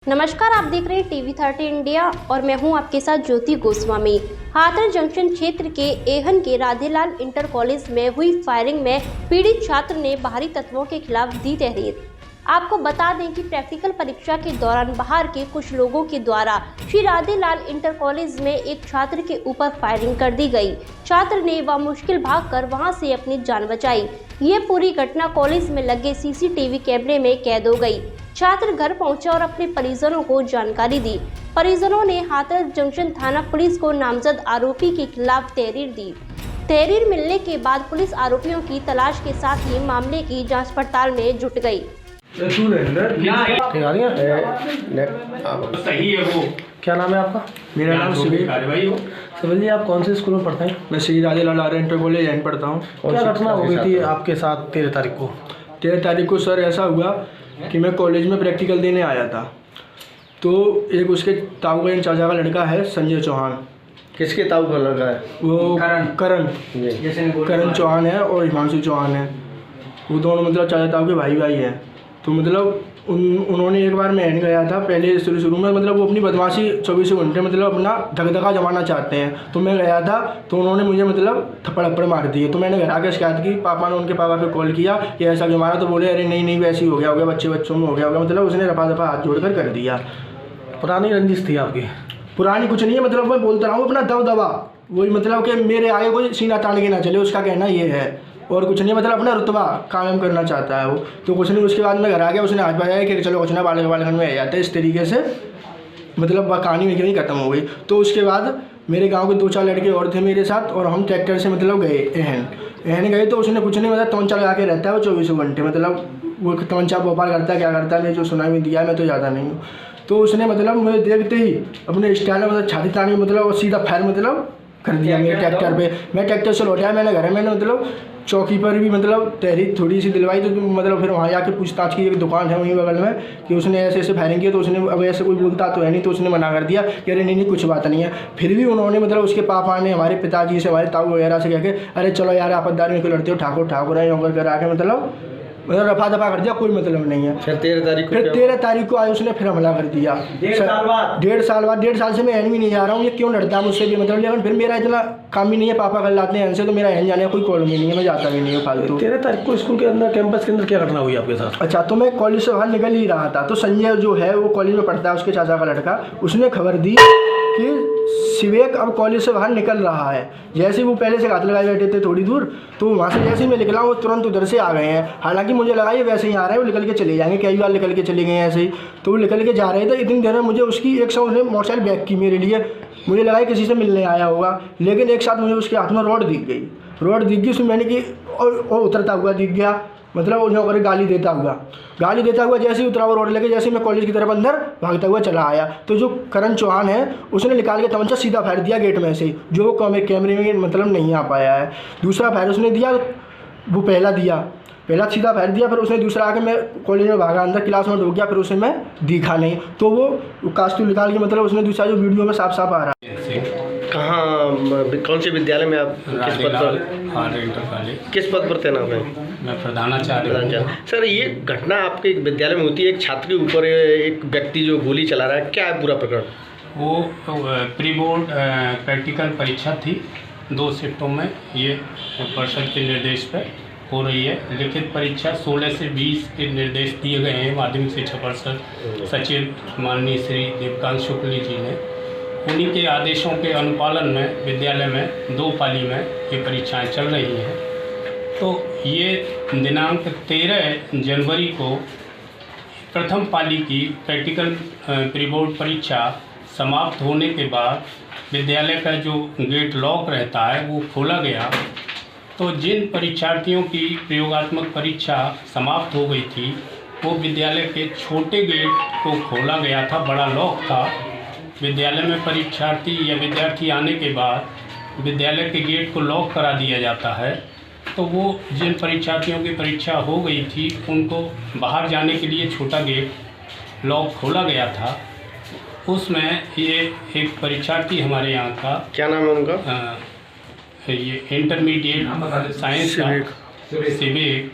नमस्कार, आप देख रहे हैं TV30 इंडिया और मैं हूं आपके साथ ज्योति गोस्वामी। हाथरस जंक्शन क्षेत्र के एहन के राधेलाल इंटर कॉलेज में हुई फायरिंग में पीड़ित छात्र ने बाहरी तत्वों के खिलाफ दी तहरीर। आपको बता दें कि प्रैक्टिकल परीक्षा के दौरान बाहर के कुछ लोगों के द्वारा श्री राधेलाल इंटर कॉलेज में एक छात्र के ऊपर फायरिंग कर दी गई। छात्र ने मुश्किल भागकर वहां से अपनी जान बचाई। ये पूरी घटना कॉलेज में लगे CCTV कैमरे में कैद हो गई। छात्र घर पहुंचा और अपने परिजनों को जानकारी दी। परिजनों ने हाथरस जंक्शन थाना पुलिस को नामजद आरोपी के खिलाफ तहरीर दी। तहरीर मिलने के बाद पुलिस आरोपियों की तलाश के साथ ही मामले की जांच पड़ताल में जुट गई। सही है वो। क्या नाम है आपका? मेरा नाम सिविल सिविल जी, आप कौन से स्कूल में पढ़ते हैं? मैं श्री राधेलाल इंटर कॉलेज यहीं पढ़ता हूँ। क्या घटना हो गई थी आपके साथ 13 तारीख को? 13 तारीख को सर ऐसा हुआ कि मैं कॉलेज में प्रैक्टिकल देने आया था, तो एक उसके ताऊ का चाचा का लड़का है संजय चौहान। किसके ताऊ का लड़का है? वो करण चौहान है और हिमांशु चौहान है। वो दोनों मतलब चाचा ताऊ के भाई हैं। तो मतलब उन्होंने एक बार मैं एन गया था पहले शुरू में, मतलब वो अपनी बदमाशी 24 घंटे मतलब अपना धकधका जमाना चाहते हैं। तो मैं गया था तो उन्होंने मुझे मतलब थप्पड़ मार दिए। तो मैंने घर आकर शिकायत की, पापा ने उनके पापा पे कॉल किया कि ऐसा क्यों मारा। तो बोले अरे नहीं वैसे ही हो गया बच्चों में हो गया, मतलब उसने रफा दफा हाथ जोड़कर कर दिया। पुरानी रंजिश थी आपकी? पुरानी कुछ नहीं है, मतलब मैं बोलता रहा हूँ अपना दबदबा, वही मतलब कि मेरे आगे कोई सीना तान के ना चले, उसका कहना ये है और कुछ नहीं, मतलब अपना रुतबा कायम करना चाहता है वो। तो कुछ नहीं, उसके बाद मैं घर आ गया, उसने हाथ बढ़ाया कि चलो कुछ ना बालगंज में आ जाते हैं। इस तरीके से मतलब कहानी में कहीं ख़त्म हो गई। तो उसके बाद मेरे गांव के 2-4 लड़के और थे मेरे साथ और हम ट्रैक्टर से मतलब गए एहन गए। तो उसने कुछ नहीं, मतलब तौंचा लगा के रहता है वो 24 घंटे, मतलब वो तौंचा व्यापार करता है, क्या करता है मैं जो सुनाई में दिया मैं तो ज़्यादा नहीं हूँ। तो उसने मतलब मुझे देखते ही अपने स्टाइल में मतलब छाती तानी मतलब सीधा फायर मतलब कर दिया मेरे ट्रैक्टर पे। मैं ट्रैक्टर से लौटाया, मैंने घर मैंने मतलब चौकी पर भी मतलब तहरीर थोड़ी सी दिलवाई। तो मतलब फिर वहाँ जाके पूछताछ की, एक दुकान है वहीं बगल में, कि उसने ऐसे फायरिंग किया। तो उसने अब ऐसे कोई बोलता तो है नहीं, तो उसने मना कर दिया कि अरे नहीं कुछ बात नहीं है। फिर भी उन्होंने मतलब उसके पापा ने हमारे पिताजी से, हमारे ताऊ वगैरह से कह के अरे चलो यार आपदारी में क्यों लड़ते हो, ठाकुर है नौकर करा के मतलब रफा दफा कर दिया, कोई मतलब नहीं है। फिर 13 तारीख को आए उसने फिर हमला कर दिया। 1.5 साल से मैं एन भी नहीं जा रहा हूँ। ये क्यों लड़ता है मुझसे भी मतलब, लेकिन फिर मेरा इतना काम ही नहीं है, पापा कर लाते हैं एन से, तो मेरा एन जाने का कोई कॉल नहीं है, मैं जाता भी नहीं हूँ फालतू। 13 तारीख को स्कूल के अंदर कैंपस के अंदर क्या घटना हुई आपके साथ? अच्छा, तो मैं कॉलेज से बाहर निकल ही रहा था, तो संजय जो है वो कॉलेज में पढ़ता है, उसके चाचा का लड़का, उसने खबर दी कि सिवेक अब कॉलेज से बाहर निकल रहा है। जैसे वो पहले से हाथ लगाए बैठे थे थोड़ी दूर, तो वहाँ से जैसे ही मैं निकला वो तुरंत उधर से आ गए हैं। हालांकि मुझे लगा ये वैसे ही आ रहे हैं, वो निकल के चले जाएंगे, कई बार निकल के चले गए हैं ऐसे ही। तो वो निकल के जा रहे थे, इतनी देर में मुझे उसकी एक सौ उसने मोटरसाइकिल बैक की मेरे लिए, मुझे लगा किसी से मिलने आया होगा। लेकिन एक साथ मुझे उसके हाथ में रॉड दिख गई, उसमें मैंने कि और उतरता हुआ दिख गया, मतलब उन्हें गाली देता हुआ जैसे ही उतरा वो रोड लेके, जैसे ही मैं कॉलेज की तरफ अंदर भागता हुआ चला आया। तो जो करण चौहान है उसने निकाल के तमंचा सीधा फायर दिया गेट में से, जो कैमरे में मतलब नहीं आ पाया है। दूसरा फायर उसने दिया, वो पहला सीधा फायर दिया, फिर उसने दूसरा आके मैं कॉलेज में भागा, अंदर क्लास में ढुक गया, फिर उसे मैं दिखा नहीं। तो वो कास्तू निकाल के मतलब उसने दूसरा जो वीडियो में साफ आ रहा है। कहाँ, कौन से विद्यालय में आप किस पद पर तैनात हैं? मैं प्रधानाचार्य। सर, ये घटना आपके विद्यालय में होती है, एक छात्र के ऊपर एक व्यक्ति जो गोली चला रहा है, क्या है पूरा प्रकरण? वो प्री बोर्ड प्रैक्टिकल परीक्षा थी 2 शिफ्टों में, ये परिषद के निर्देश पर हो रही है। लिखित परीक्षा 16 से 20 के निर्देश दिए गए हैं माध्यमिक शिक्षा परिषद सचिव माननीय श्री देवकांत शुक्ल जी ने। उन्हीं के आदेशों के अनुपालन में विद्यालय में 2 पाली में ये परीक्षाएं चल रही हैं। तो ये दिनांक 13 जनवरी को प्रथम पाली की प्रैक्टिकल प्री बोर्ड परीक्षा समाप्त होने के बाद विद्यालय का जो गेट लॉक रहता है वो खोला गया। तो जिन परीक्षार्थियों की प्रयोगात्मक परीक्षा समाप्त हो गई थी वो विद्यालय के छोटे गेट को खोला गया था, बड़ा लॉक था। विद्यालय में परीक्षार्थी या विद्यार्थी आने के बाद विद्यालय के गेट को लॉक करा दिया जाता है। तो वो जिन परीक्षार्थियों की परीक्षा हो गई थी उनको बाहर जाने के लिए छोटा गेट लॉक खोला गया था। उसमें ये एक परीक्षार्थी हमारे यहाँ का, क्या नाम है उनका? ये इंटरमीडिएट साइंस का सिविक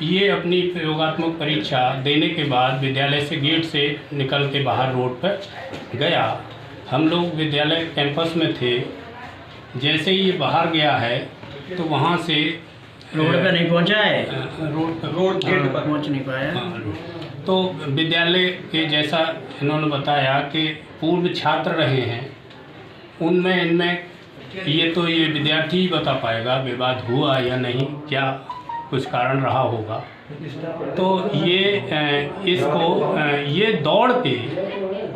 ये अपनी प्रयोगात्मक परीक्षा देने के बाद विद्यालय से गेट से निकल के बाहर रोड पर गया। हम लोग विद्यालय कैंपस में थे। जैसे ही ये बाहर गया है तो वहाँ से रोड पे नहीं पहुंचा है, रोड गेट पर पहुंच नहीं पाया। तो विद्यालय के जैसा इन्होंने बताया कि पूर्व छात्र रहे हैं, उनमें इनमें ये विद्यार्थी ही बता पाएगा विवाद हुआ या नहीं, क्या कुछ कारण रहा होगा। तो ये दौड़ के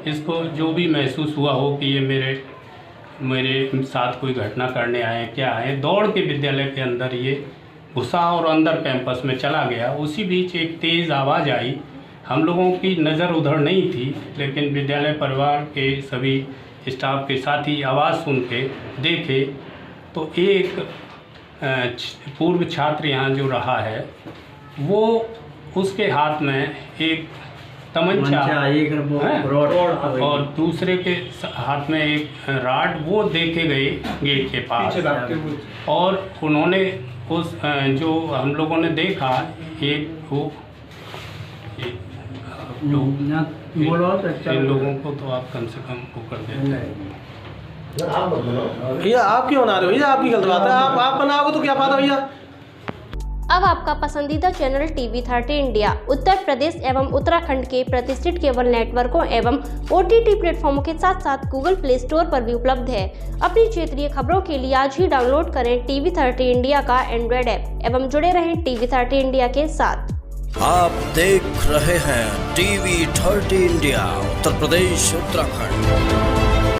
इसको जो भी महसूस हुआ हो कि ये मेरे साथ कोई घटना करने आए क्या आए, दौड़ के विद्यालय के अंदर ये घुसा और अंदर कैंपस में चला गया। उसी बीच एक तेज़ आवाज़ आई। हम लोगों की नज़र उधर नहीं थी, लेकिन विद्यालय परिवार के सभी स्टाफ के साथी आवाज़ सुन के देखे तो एक पूर्व छात्र यहाँ जो रहा है वो उसके हाथ में एक तमंचा और दूसरे के हाथ में एक राड, वो देखे गए गेट के पास। और उन्होंने उस जो हम लोगों ने देखा एक वो इन लोगों को तो आप कम से कम वो कर देते हैं। भैया आप क्यों बना रहे हो? भैया आपकी गलत बात है। आप बनाओगे तो क्या फायदा भैया। अब आपका पसंदीदा channel TV30 India Uttar Pradesh एवं उत्तराखंड के प्रतिष्ठित केबल नेटवर्कों एवं OTT प्लेटफॉर्मों के साथ साथ गूगल प्ले स्टोर पर भी उपलब्ध है। अपनी क्षेत्रीय खबरों के लिए आज ही डाउनलोड करें TV30 इंडिया का एंड्रॉइड ऐप एवं जुड़े रहें TV30 इंडिया के साथ। आप देख रहे हैं TV30 इंडिया उत्तर प्रदेश उत्तराखंड।